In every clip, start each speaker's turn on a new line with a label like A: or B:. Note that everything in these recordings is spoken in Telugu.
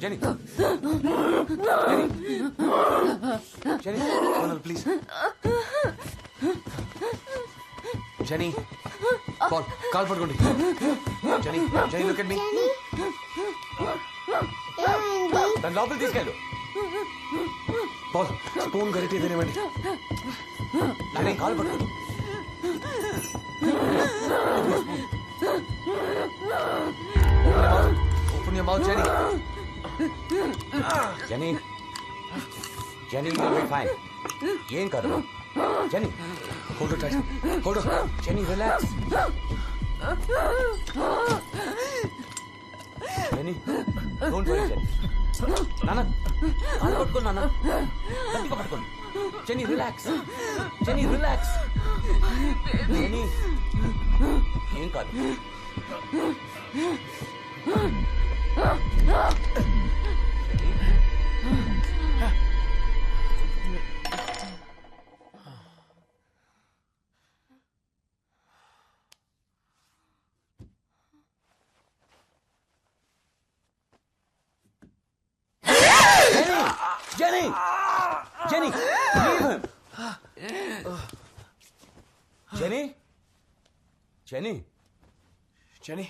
A: Jenny. Jenny, please. Jenny, call పట్టుకోండి. Jenny, look at me. దాని లోపలికి తీసుకెళ్ళు. పాల్, స్పూన్ గరిటె తినేవండి. Jenny, కాల్ పట్టుకోండి. Open your mouth, Jenny. Jenny, you'll be fine. ఏం కాదు. Jenny, hold her tight. Hold her. Jenny, relax. Jenny, don't worry, Jenny. Nana, కాలు పట్టుకోండి నాన్న. గట్టిగా పట్టుకోండి. Jenny, relax. Jenny, relax. Jenny, ఏం కాదు. Jenny, leave him. Jenny.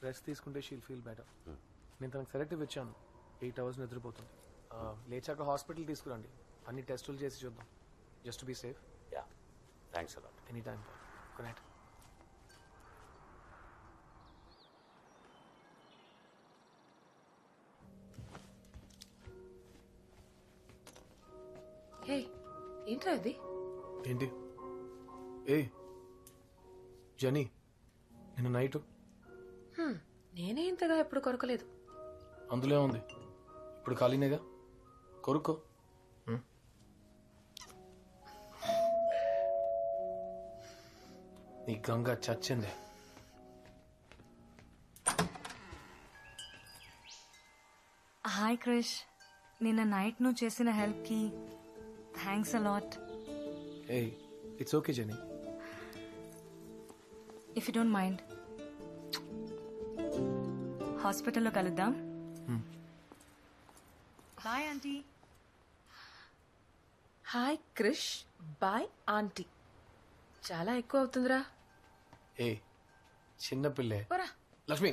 B: Rest తీసుకుంటే షీల్ ఫీల్ బెటర్. నేను తనకు సెలెక్టివ్ ఇచ్చాను. 8 hours నిద్రపోతుంది. లేచాక హాస్పిటల్ తీసుకురండి. అన్ని టెస్టులు చేసి చూద్దాం. Just be safe.
A: Yeah, thanks a lot.
B: Any time. Good night.
C: Hey, ఏంట్రా ఇది?
B: ఏంటి? ఏ జనీ, నిన్న నైట్
C: నేనే ఇంతగా ఎప్పుడు కొరకలేదు.
B: అందులో ఉంది. ఇప్పుడు ఖాళీనేగా, కొరుక్కో. నీ గంగ చచ్చింది.
D: హాయ్ క్రిష్, నిన్న నైట్ నువ్వు చేసిన హెల్ప్ కి థ్యాంక్స్ అలాట్.
B: ఏ it's okay Jani.
D: If you don't mind హాస్పిటల్లో కలుద్దాం. Bye aunty.
C: Hi Krish, bye aunty. చాలా ఎక్కువ అవుతుందిరా.
B: ఏ చిన్న పిల్లే.
C: పోరా.
B: లక్ష్మి,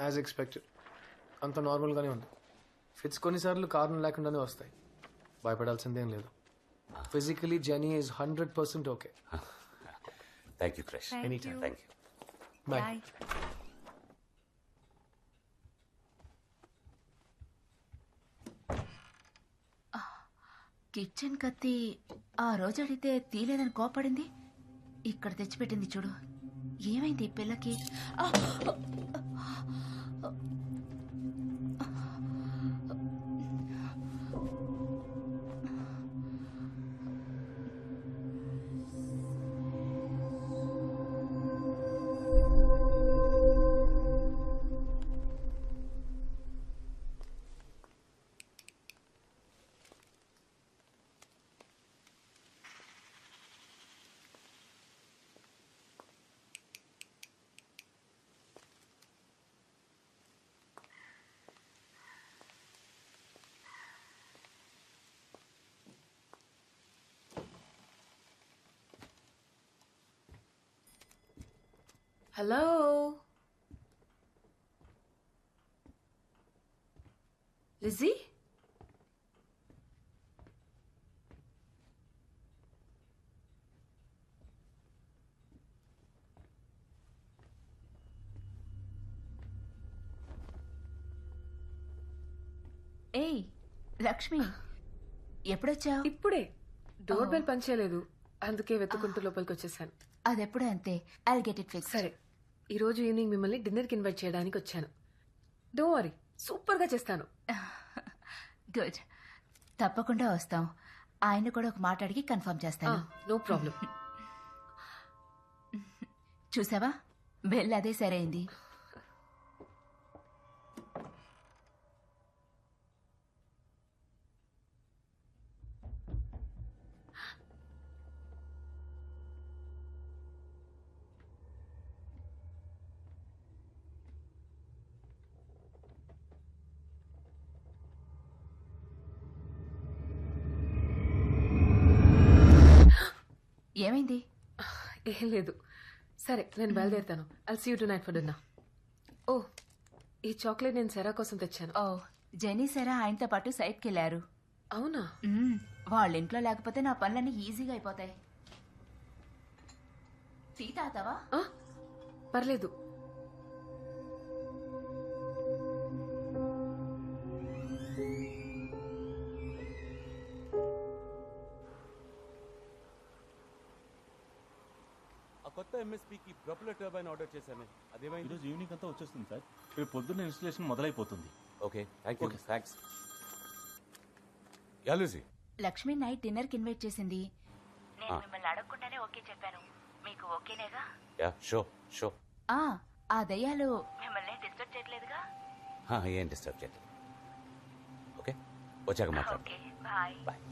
B: యాజ్ ఎక్స్పెక్టెడ్ అంత నార్మల్గానే ఉంది. ఫిట్స్ కొన్నిసార్లు కారణం లేకుండానే వస్తాయి. భయపడాల్సిందేం లేదు. Physically Jenny is 100% okay.
A: Thank you Krish.
B: Anytime.
A: Thank you.
B: Bye.
D: Bye.
E: Kitchen కత్తి ఆ రోజు అడిగితే తీలేదని కోపడింది. ఇక్కడ తెచ్చిపెట్టింది చూడు. ఏమైంది ఈ పిల్లకి?
C: Hello, Lizzie.
E: ఏయ్ లక్ష్మి, ఎప్పుడొచ్చావు?
C: ఇప్పుడే. డోర్ బెల్ పనిచేయలేదు, అందుకే వెతుకుంటూ లోపలికి వచ్చేసాను.
E: అదెప్పుడు అంతే. I'll get it fix.
C: సరే, ఈ రోజు ఈవినింగ్ మిమ్మల్ని డిన్నర్కి ఇన్వైట్ చేయడానికి వచ్చాను. డోంట్ వరీ, సూపర్గా చేస్తాను.
E: గుడ్, తప్పకుండా వస్తాం. ఆయన కూడా ఒక మాట అడిగి కన్ఫర్మ్ చేస్తాను.
C: No problem.
E: చూసావా, బెల్ అదే సరైంది. ఏమైంది?
C: ఏం లేదు. సరే నేను బయలుదేరుతాను. I'll see you tonight for dinner. Oh, ఈ చాక్లెట్ నేను సెరా కోసం తెచ్చాను.
E: ఓ, జెనీ సరా ఆయనతో పాటు సైట్కి వెళ్ళారు.
C: అవునా?
E: వాళ్ళ ఇంట్లో లేకపోతే నా పనులన్నీ ఈజీగా అయిపోతాయి. టీ తాగుతావా?
C: ఆ, పర్లేదు.
A: కొత్త ఎంఎస్పీకి ప్రొపెల్లర్ టర్బైన్ ఆర్డర్ చేశాను. అదేమైంది?
F: ఈరోజు ఈవినింగ్ అంతా వచ్చేస్తుంది సార్. రేపు పొద్దున్న ఇన్స్టలేషన్ మొదలైపోతుంది.
A: Okay, thank you. Thanks. Yeah Lucy,
E: Lakshmi night డిన్నర్కి ఇన్వైట్ చేసింది. నేను మిమ్మల్ని అడగకుండానే ఓకే చెప్పాను. మీకు ఓకేనేగా?
A: Yeah show show.
E: ఆ దయ్యాలు మిమ్మల్ని డిస్టర్బ్ చేయట్లేదుగా?
A: ఏం డిస్టర్బ్ చేయలేదు. ఓకే, వచ్చాక మాట్లాడు.
E: Okay, bye.
A: బాయ్.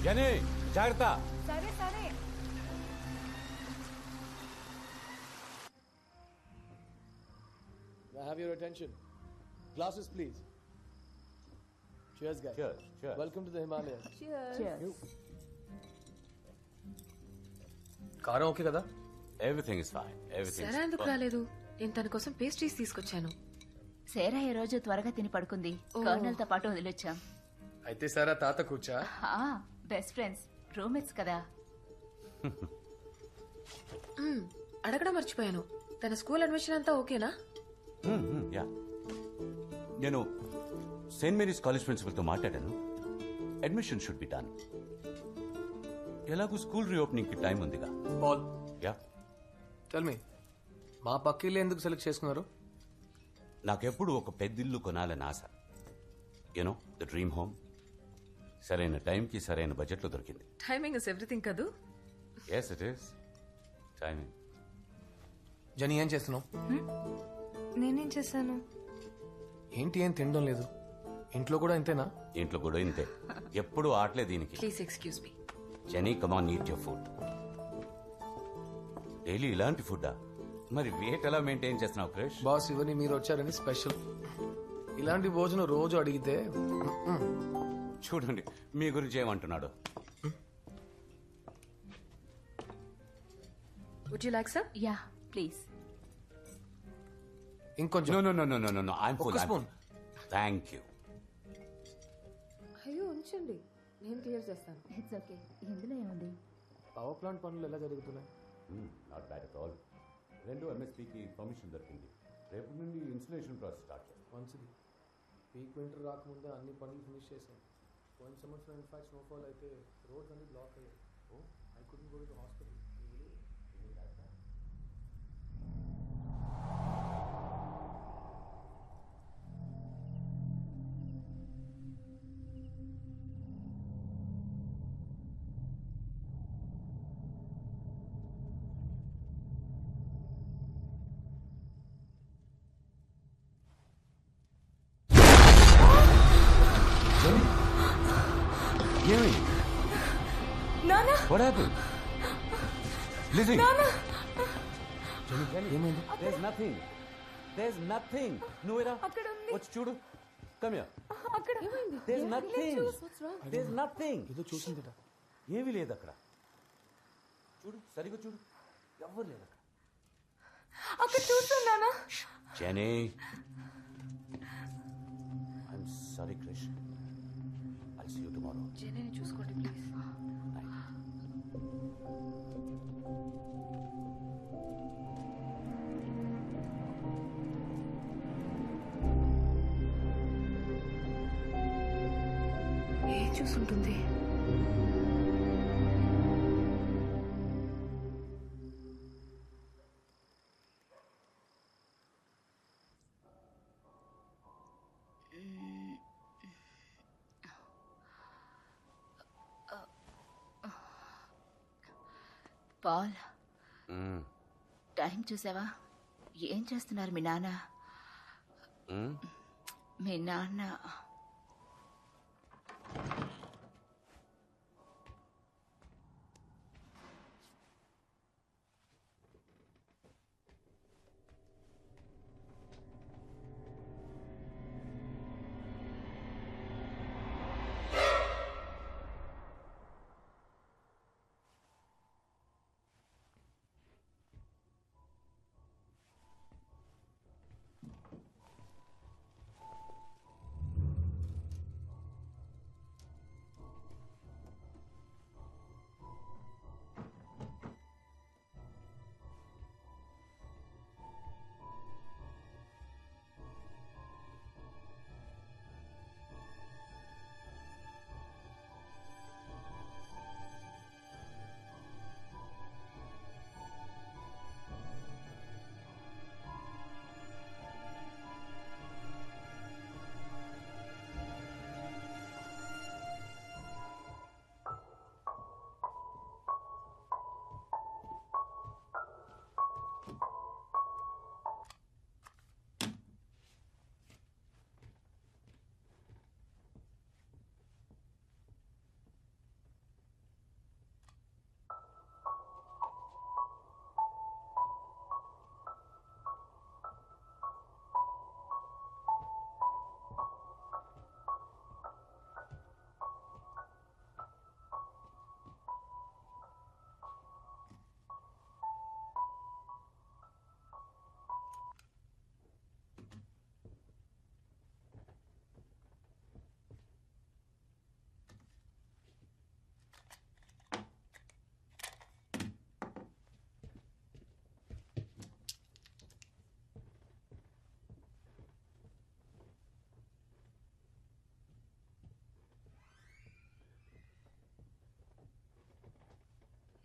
A: జనీ, జాగ్రత్త.
D: సరే సరే.
B: I have your attention. Glasses, please. Cheers, guys.
A: Cheers, cheers.
B: Welcome to the Himalayas.
E: Cheers.
B: కారం ఓకే కదా?
A: Everything is fine. Everything.
C: Cera ఎందుకు రాలేదు? నేను తన కోసం పేస్ట్రీస్ తీసుకొచ్చాను.
E: సేరా ఈ రోజు త్వరగా తిని పడుకుంది. కర్నల్ తో పాటు వదిలొచ్చాం.
B: అయితే సారా తాత కూర్చా.
E: బెస్ట్ ఫ్రెండ్స్, రూమ్మేట్స్ కదా.
C: అడగడం మర్చిపోయాను. తన స్కూల్ అడ్మిషన్ అంతా ఓకేనా?
A: యా, నేను సెయింట్ మేరీస్ కాలేజ్ ప్రిన్సిపల్తో మాట్లాడాను. Admission should be done. ఎలాగూ స్కూల్ రీఓపెనింగ్ కి టైం ఉందిగా.
B: పాల్,
A: యా,
B: టెల్ మీ, మా పక్కిల్లు ఎందుకు సెలెక్ట్ చేసుకున్నారు?
A: నాకెప్పుడు ఒక పెద్దిల్లు కొనాలని ఆశ. You know, the dream home. సరైన టైంకి సరైన బడ్జెట్లో దొరికింది.
C: టైమింగ్ ఇస్ ఎవ్రీథింగ్ కదూ.
A: Yes it is timing.
B: Jani, ఏం చేస్తున్నావు?
D: నేనేం చేశాను?
B: ఏంటి, ఏం తినడం లేదు? ఇంట్లో కూడా ఇంతేనా?
A: ఇంట్లో కూడా ఇంతే. ఎప్పుడు ఆటలే దీనికి.
C: Please excuse me.
A: Jenny, come on, eat your food. Daily ఇలాంటి ఫుడ్డా? మరి వెయిట్ ఎలా మెయింటైన్ చేస్తున్నావు క్రిష్?
B: బాస్, ఇవన్నీ మీరు వచ్చారని స్పెషల్. ఇలాంటి భోజనం రోజు అడిగితే
A: చూడండి మీ గురించి ఏమంటున్నాడు.
C: Would you like some?
E: Yeah, please.
B: ఇంకొంచెం.
A: No no no no no no, I'm full.
B: ఒక్క స్పూన్.
A: Thank you.
C: అయ్యో ఉంచండి, నేను క్లియర్ చేస్తాను.
E: It's okay. ఇందులో ఏముంది?
B: పవర్ ప్లాంట్ పనులు ఎలా జరుగుతున్నాయి?
A: Not bad at all. 2 ఎంఎస్పీకి పర్మిషన్ దొరికింది. రేపు నుండి ఇన్స్టలేషన్ ప్రాసెస్ స్టార్ట్ చేస్తాం.
B: మంచిది. పీక్ వింటర్ రాకముందే అన్ని పనులు ఫినిష్ చేశాం. పోయిన సంవత్సరం ఇన్ఫాక్ట్ స్నోఫాల్ అయితే రోడ్స్ అన్ని బ్లాక్ అయ్యాయి. I couldn't go to hospital.
A: ఏమైంది?
D: నానా,
A: What happened? Lizzie.
B: ఏమైంది?
A: There's nothing. There's nothing. నువ్వేరా?
D: అక్కడ ఉంది.
A: వచ్చి చూడు. Come here.
D: అక్కడ
A: There's nothing. There's nothing.
B: ఏదో చూసిందిట.
A: ఏమీ లేదు అక్కడ. చూడు, సరిగ్గా చూడు. ఎవ్వరు లేదు అక్కడ.
D: అక్కడ చూస్తాను నానా.
A: Jenny. I'm sorry, Krish. I'll see you tomorrow.
C: జెనీని చూసుకోండి ప్లీజ్. ఏం చూసుంటుంది?
E: పాల్, టైం చూసావా? ఏం చేస్తున్నారు మీ నాన్న? మీ నాన్న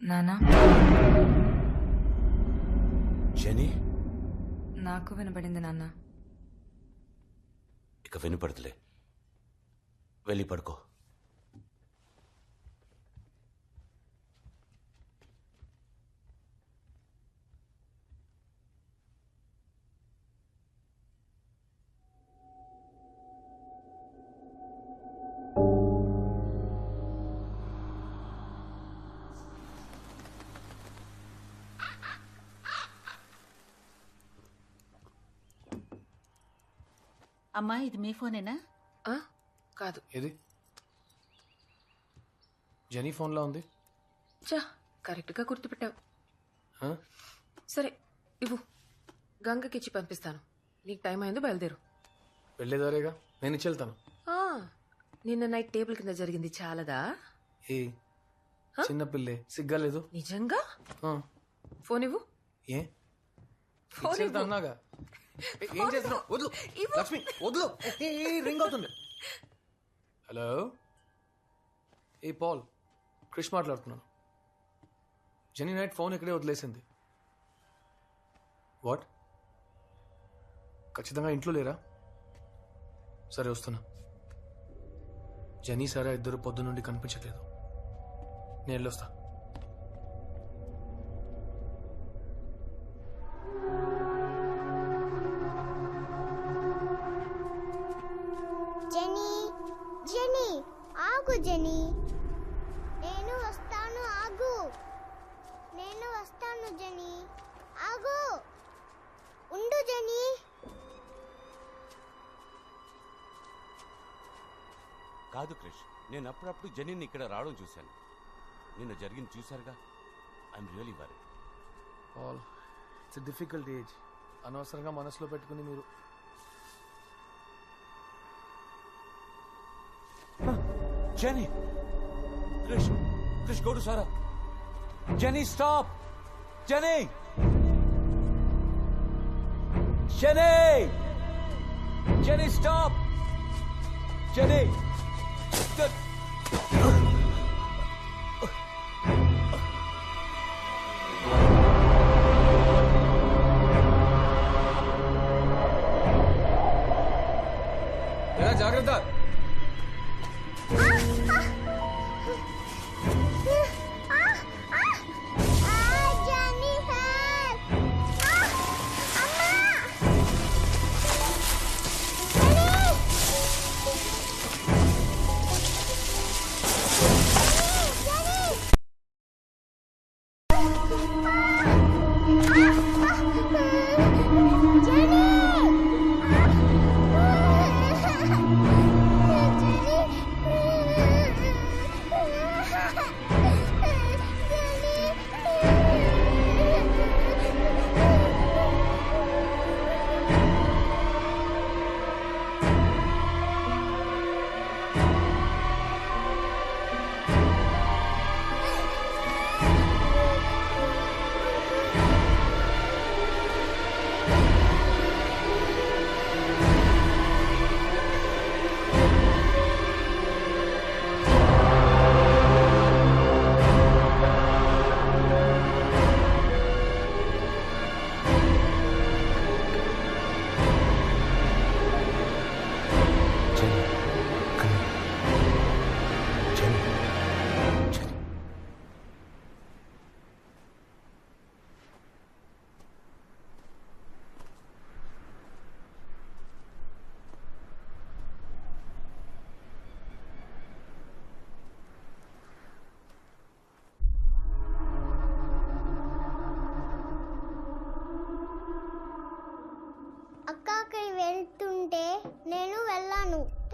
D: నానా,
A: జెనీ,
D: నాకు వినపడింది నాన్న.
A: ఇక వినపడదులే, వెళ్ళి పడుకో.
E: అమ్మా, ఇది మీ ఫోనేనా?
C: ఆ, కాదు.
B: ఏది? జెనీ ఫోన్లో ఉంది.
C: చా, కరెక్ట్గా గుర్తుపెట్టావు.
B: ఆ?
C: సరే ఇవ్వు, గంగకిచ్చి పంపిస్తాను. నీకు టైం అయిందో బయలుదేరు.
B: వెళ్ళేదారేగా, నేను ఇచ్చి వెళ్తాను.
C: ఆ, నిన్న నైట్ టేబుల్ కింద జరిగింది చాలదా?
B: ఏ చిన్నపిల్లే, సిగ్గా లేదు.
C: నిజంగా?
B: ఆ.
C: ఫోన్ ఇవ్వు.
B: ఏ
C: ఫోన్
B: ఇచ్చి
C: ఇవ్వు.
B: వెళ్తా అన్నాగా. ఏం చేస్తున్నావు? వదులు లక్ష్మి, వదులు. రింగ్ అవుతుంది. హలో, ఏ పాల్, క్రిష్ మాట్లాడుతున్నాను. జెనీ నైట్ ఫోన్ ఇక్కడే వదిలేసింది. వాట్? ఖచ్చితంగా ఇంట్లో లేరా? సరే వస్తున్నా. జెనీ సారా ఇద్దరు పొద్దు నుండి కనిపించట్లేదు. నేను వెళ్ళొస్తా.
G: జెనీ, జెనీ ఆగు. జెనీ, నేను వస్తాను, ఆగు. నేను వస్తాను జెనీ, ఆగు. ఉండు జెనీ.
A: కాదు క్రిష్, నేను అప్పుడప్పుడు జెనీని ఇక్కడ రావడం చూశాను. నిన్న జరిగింది చూశారుగా. I'm really worry.
B: Paul, it's difficult age. అనవసరంగా మనసులో పెట్టుకుని మీరు.
A: Jenny! Krish! Krish, go to Sarah! Jenny, stop! Jenny! Jenny! Jenny, stop! Jenny!
B: జాగ్రత్త.
G: Johnny,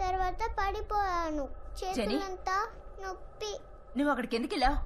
G: తర్వాత పడిపోయాను చేతులంతా నొప్పి
E: నువ్వు అక్కడికి ఎందుకు వెళ్ళావు?